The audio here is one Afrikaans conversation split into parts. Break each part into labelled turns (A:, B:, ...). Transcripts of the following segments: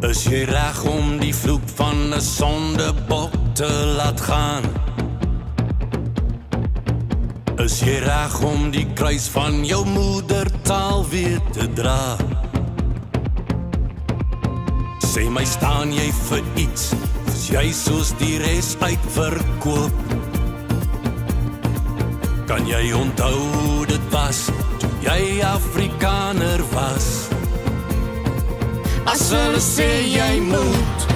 A: Is jy reg om die vloek van 'n sondebok te laat gaan? Is jy reg om die kruis van jou moedertaal weer te dra? Sê my, staan jy vir iets? Is jy soos die res uitverkoop? Kan jy onthou dit was toe jy Afrikaner was? As hulle sê jy moet,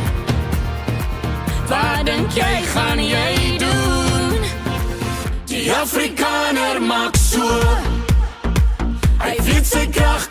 A: wat dink jy gaan jy doen? Die Afrikaner maak so, hy weet sy krag